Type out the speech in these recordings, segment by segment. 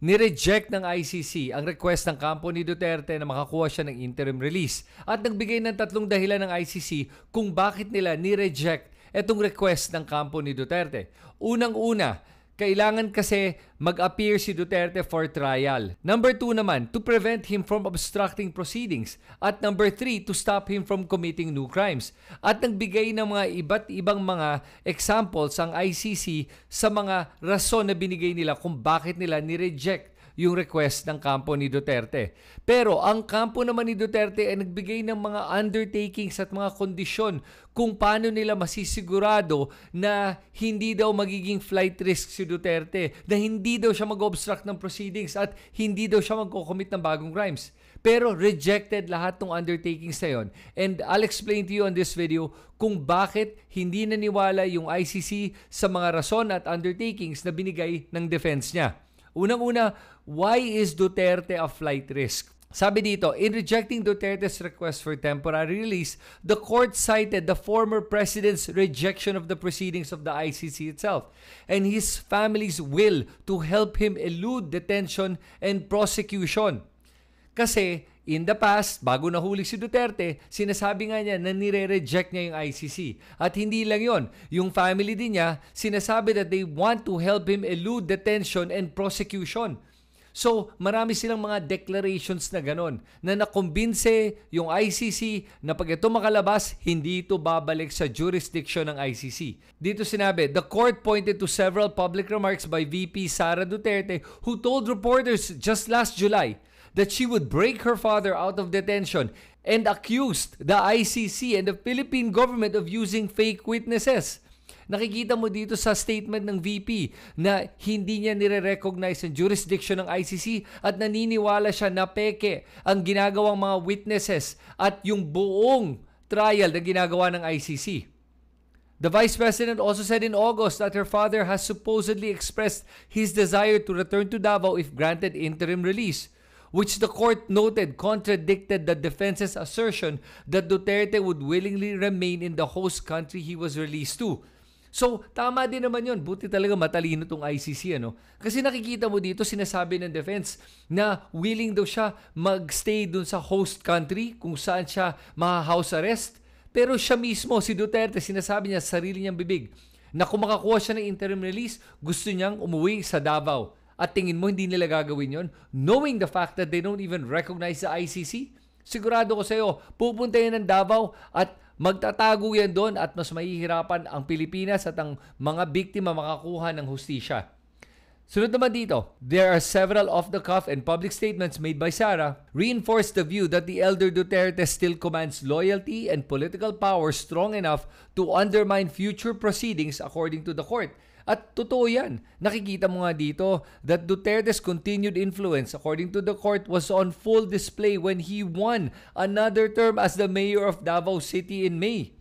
Nireject ng ICC ang request ng kampo ni Duterte na makakuha siya ng interim release at nagbigay ng 3 dahilan ng ICC kung bakit nila nireject itong request ng kampo ni Duterte. Unang-una, kailangan kasi mag-appear si Duterte for trial. Number 2 naman, to prevent him from obstructing proceedings. At number 3, to stop him from committing new crimes. At nagbigay ng mga iba't ibang mga examples ang ICC sa mga rason na binigay nila kung bakit nila nireject yung request ng kampo ni Duterte. Pero ang kampo naman ni Duterte ay nagbigay ng mga undertakings at mga kondisyon kung paano nila masisigurado na hindi daw magiging flight risk si Duterte, na hindi daw siya mag-obstruct ng proceedings at hindi daw siya mag-commit ng bagong crimes. Pero rejected lahat ng undertakings na yun. And I'll explain to you on this video kung bakit hindi naniwala yung ICC sa mga rason at undertakings na binigay ng defense niya. Unang-una, why is Duterte a flight risk? Sabi dito, in rejecting Duterte's request for temporary release, the court cited the former president's rejection of the proceedings of the ICC itself and his family's will to help him elude detention and prosecution. Kasi in the past, bago nahuli si Duterte, sinasabi nga niya na nire-reject niya yung ICC. At hindi lang yon, yung family din niya, sinasabi that they want to help him elude detention and prosecution. So, marami silang mga declarations na ganon, na nakumbinse yung ICC na pag ito makalabas, hindi ito babalik sa jurisdiction ng ICC. Dito sinabi, the court pointed to several public remarks by VP Sara Duterte who told reporters just last July that she would break her father out of detention and accused the ICC and the Philippine government of using fake witnesses. Nakikita mo dito sa statement ng VP na hindi niya nire-recognize ang jurisdiction ng ICC at naniniwala siya na peke ang ginagawang mga witnesses at yung buong trial na ginagawa ng ICC. The Vice President also said in August that her father has supposedly expressed his desire to return to Davao if granted interim release, which the court noted contradicted the defense's assertion that Duterte would willingly remain in the host country he was released to. So, tama din naman yun. Buti talaga matalino tong ICC, ano? Kasi nakikita mo dito, sinasabi ng defense na willing daw siya magstay dun sa host country kung saan siya ma-house arrest. Pero siya mismo, si Duterte, sinasabi niya sa sarili niyang bibig na kung makakuha siya ng interim release, gusto niyang umuwi sa Davao. At tingin mo, hindi nila gagawin yon, knowing the fact that they don't even recognize the ICC? Sigurado ko sa iyo, pupunta yan ng Davao at magtatago yan doon at mas mahihirapan ang Pilipinas at ang mga biktima makakuha ng hustisya. Sunod naman dito, there are several off-the-cuff and public statements made by Sara reinforce the view that the elder Duterte still commands loyalty and political power strong enough to undermine future proceedings according to the court. At totoo yan. Nakikita mo nga dito that Duterte's continued influence, according to the court, was on full display when he won another term as the mayor of Davao City in May.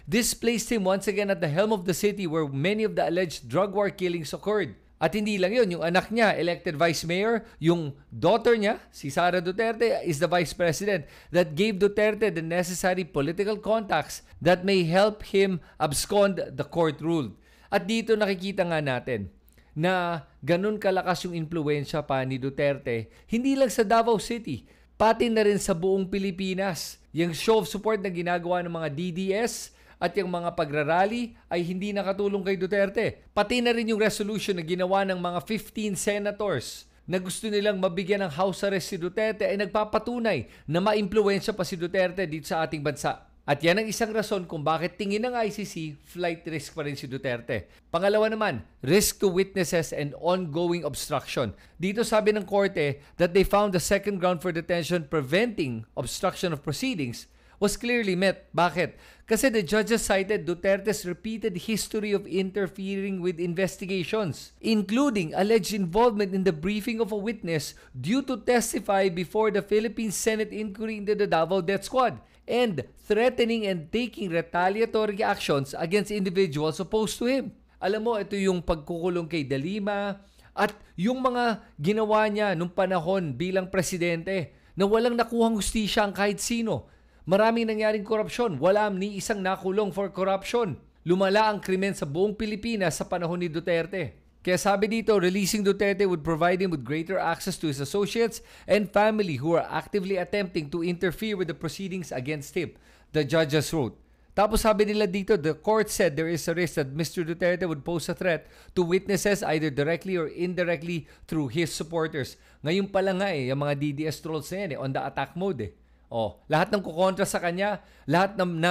This placed him once again at the helm of the city where many of the alleged drug war killings occurred. At hindi lang yun, yung anak niya, elected vice mayor, yung daughter niya, si Sara Duterte, is the vice president that gave Duterte the necessary political contacts that may help him abscond the court ruled. At dito nakikita nga natin na ganun kalakas yung impluwensya pa ni Duterte, hindi lang sa Davao City, pati na rin sa buong Pilipinas. Yung show of support na ginagawa ng mga DDS at yung mga pagrarally ay hindi nakatulong kay Duterte. Pati na rin yung resolution na ginawa ng mga 15 senators na gusto nilang mabigyan ng house arrest si Duterte ay nagpapatunay na maimpluwensya pa si Duterte dito sa ating bansa. At yan ang isang rason kung bakit tingin ng ICC, flight risk pa rin si Duterte. Pangalawa naman, risk to witnesses and ongoing obstruction. Dito sabi ng korte that they found the second ground for detention preventing obstruction of proceedings was clearly met. Bakit? Kasi the judges cited Duterte's repeated history of interfering with investigations, including alleged involvement in the briefing of a witness due to testify before the Philippine Senate inquiry into the Davao Death Squad, and threatening and taking retaliatory actions against individuals opposed to him. Alam mo, ito yung pagkukulong kay De Lima at yung mga ginawa niya nung panahon bilang presidente na walang nakuhang hustisya ang kahit sino. Maraming nangyaring korupsyon, wala ni isang nakulong for corruption. Lumala ang krimen sa buong Pilipinas sa panahon ni Duterte. Kaya sabi dito, releasing Duterte would provide him with greater access to his associates and family who are actively attempting to interfere with the proceedings against him, the judges wrote. Tapos sabi nila dito, the court said there is a risk that Mr. Duterte would pose a threat to witnesses either directly or indirectly through his supporters. Ngayon pa lang nga yung mga DDS trolls na yan on the attack mode lahat ng kukontra sa kanya, lahat ng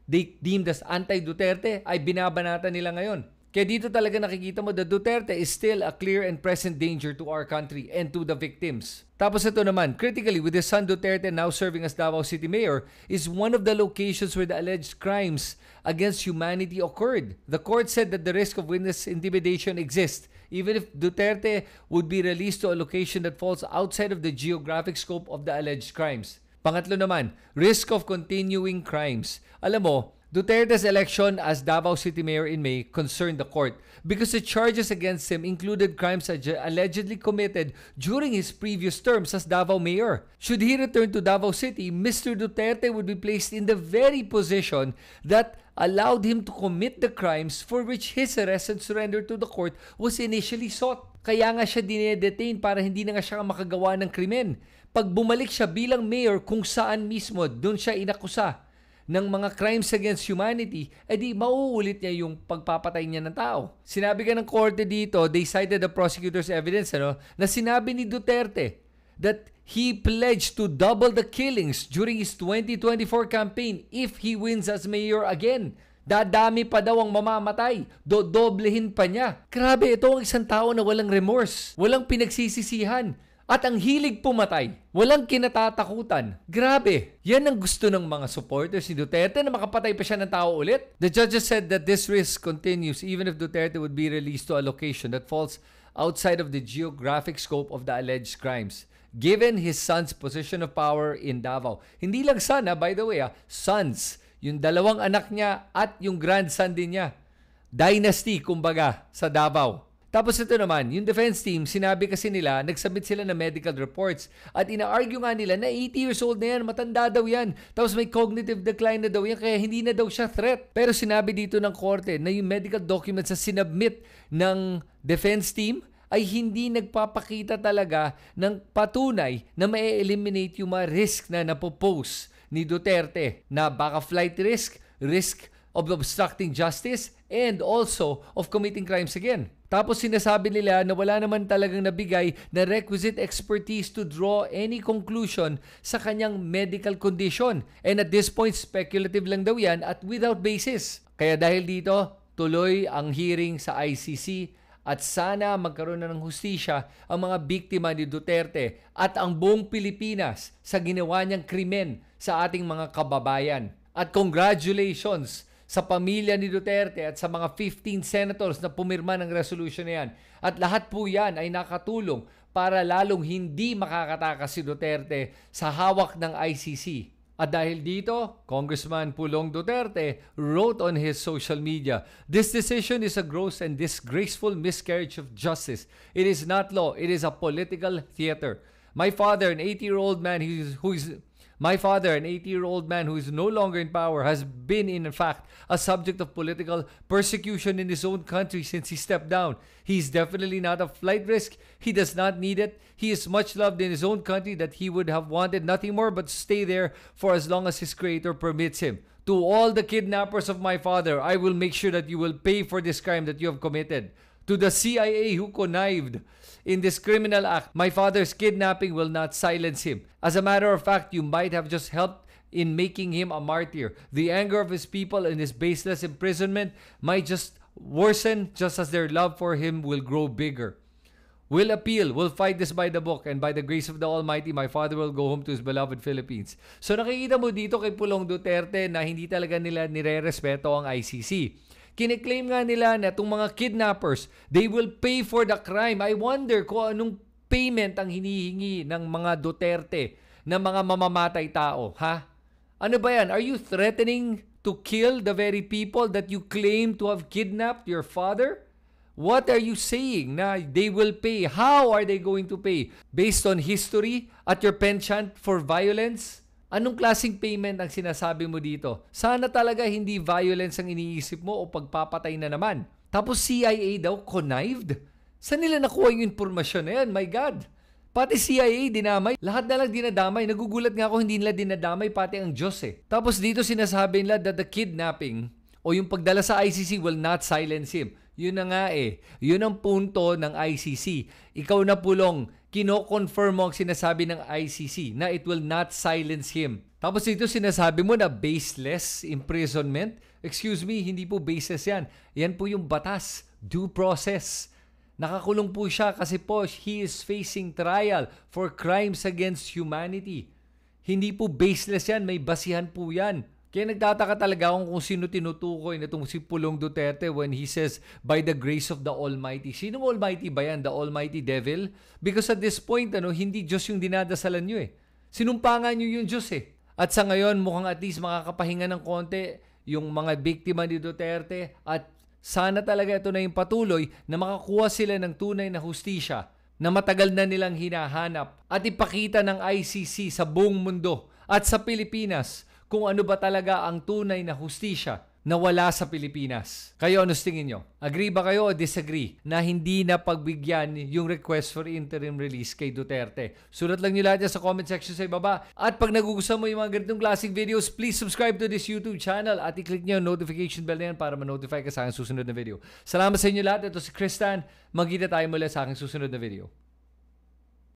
they deemed as anti-Duterte ay binabanatan nila ngayon. Kaya dito talaga nakikita mo that Duterte is still a clear and present danger to our country and to the victims. Tapos ito naman, critically, with his son Duterte now serving as Davao City Mayor, is one of the locations where the alleged crimes against humanity occurred. The court said that the risk of witness intimidation exists, even if Duterte would be released to a location that falls outside of the geographic scope of the alleged crimes. Pangatlo naman, risk of continuing crimes. Alam mo, Duterte's election as Davao City Mayor in May concerned the court because the charges against him included crimes allegedly committed during his previous terms as Davao Mayor. Should he return to Davao City, Mr. Duterte would be placed in the very position that allowed him to commit the crimes for which his arrest and surrender to the court was initially sought. Kaya nga siya dinedetain para hindi na nga siya makagawa ng krimen. Pag bumalik siya bilang mayor kung saan mismo doon siya inakusa ng mga crimes against humanity, edi mauulit niya yung pagpapatay niya ng tao. Sinabi ka ng korte dito, they cited the prosecutor's evidence na sinabi ni Duterte that he pledged to double the killings during his 2024 campaign if he wins as mayor again. Dadami pa daw ang mamamatay. Dodoblehin pa niya. Grabe, ito ang isang tao na walang remorse, walang pinagsisisihan, at ang hilig pumatay, walang kinatatakutan. Grabe, yan ang gusto ng mga supporters ni Duterte na makapatay pa siya ng tao ulit. The judges said that this risk continues even if Duterte would be released to a location that falls outside of the geographic scope of the alleged crimes, given his son's position of power in Davao. Hindi lang son, by the way, sons. Yung dalawang anak niya at yung grandson din niya. Dynasty, kumbaga, sa Davao. Tapos ito naman, yung defense team, sinabi kasi nila, nagsubmit sila ng medical reports at ina-argue nga nila na 80 years old na yan, matanda daw yan. Tapos may cognitive decline na daw yan, kaya hindi na daw siya threat. Pero sinabi dito ng korte na yung medical documents na sinubmit ng defense team ay hindi nagpapakita talaga ng patunay na ma-eliminate yung mga risk na napopose ni Duterte na baka flight risk, risk of obstructing justice, and also of committing crimes again. Tapos sinasabi nila na wala naman talagang nabigay na requisite expertise to draw any conclusion sa kanyang medical condition. And at this point, speculative lang daw yan at without basis. Kaya dahil dito, tuloy ang hearing sa ICC at sana magkaroon na ng hustisya ang mga biktima ni Duterte at ang buong Pilipinas sa ginawa niyang krimen sa ating mga kababayan. At congratulations sa pamilya ni Duterte at sa mga 15 senators na pumirma ng resolution na yan. At lahat po yan ay nakatulong para lalong hindi makakatakas si Duterte sa hawak ng ICC. At dahil dito, Congressman Pulong Duterte wrote on his social media, "This decision is a gross and disgraceful miscarriage of justice. It is not law, it is a political theater. My father, an 80-year-old man who is no longer in power, has been in fact a subject of political persecution in his own country since he stepped down. He is definitely not a flight risk. He does not need it. He is much loved in his own country that he would have wanted nothing more but to stay there for as long as his creator permits him. To all the kidnappers of my father, I will make sure that you will pay for this crime that you have committed. To the CIA who connived in this criminal act, my father's kidnapping will not silence him. As a matter of fact, you might have just helped in making him a martyr. The anger of his people and his baseless imprisonment might just worsen just as their love for him will grow bigger. We'll appeal, we'll fight this by the book, and by the grace of the Almighty, my father will go home to his beloved Philippines." So nakikita mo dito kay Pulong Duterte na hindi talaga nila nire-respeto ang ICC. Kiniklaim nga nila na itong mga kidnappers, they will pay for the crime. I wonder kung anong payment ang hinihingi ng mga Duterte na mga mamamatay tao, ha? Ano ba yan? Are you threatening to kill the very people that you claim to have kidnapped your father? What are you saying na they will pay? How are they going to pay? Based on history at your penchant for violence? Anong klaseng payment ang sinasabi mo dito? Sana talaga hindi violence ang iniisip mo o pagpapatay na naman. Tapos CIA daw connived? Saan nila nakuha yung impormasyon na yan? My God! Pati CIA dinamay. Lahat na lang dinadamay. Nagugulat nga ako hindi nila dinadamay pati ang Diyos eh. Tapos dito sinasabi nila that the kidnapping o yung pagdala sa ICC will not silence him. Yun na nga eh. Yun ang punto ng ICC. Ikaw na pulong, kino-confirm mo ang sinasabi ng ICC na it will not silence him. Tapos dito sinasabi mo na baseless imprisonment. Excuse me, hindi po baseless yan. Yan po yung batas, due process. Nakakulong po siya kasi po he is facing trial for crimes against humanity. Hindi po baseless yan, may basihan po yan. Kaya nagtataka talaga akong kung sino tinutukoy na itong si Pulong Duterte when he says, by the grace of the Almighty. Sinong Almighty ba yan? The Almighty Devil? Because at this point, hindi Diyos yung dinadasalan nyo eh. Sinumpangan nyo yung Diyos eh. At sa ngayon, mukhang at least makakapahinga ng konti yung mga biktima ni Duterte at sana talaga ito na yung patuloy na makakuha sila ng tunay na hustisya na matagal na nilang hinahanap at ipakita ng ICC sa buong mundo at sa Pilipinas kung ano ba talaga ang tunay na hustisya na wala sa Pilipinas. Kayo, ano tingin nyo? Agree ba kayo o disagree na hindi na pagbigyan yung request for interim release kay Duterte? Sulat lang nyo lahat yan sa comment section sa ibaba. At pag nagugustuhan mo yung mga ganitong classic videos, please subscribe to this YouTube channel at i-click nyo yung notification bell na yan para ma-notify ka sa aking susunod na video. Salamat sa inyo lahat. Ito si Kristan. Magkita tayo muli sa aking susunod na video.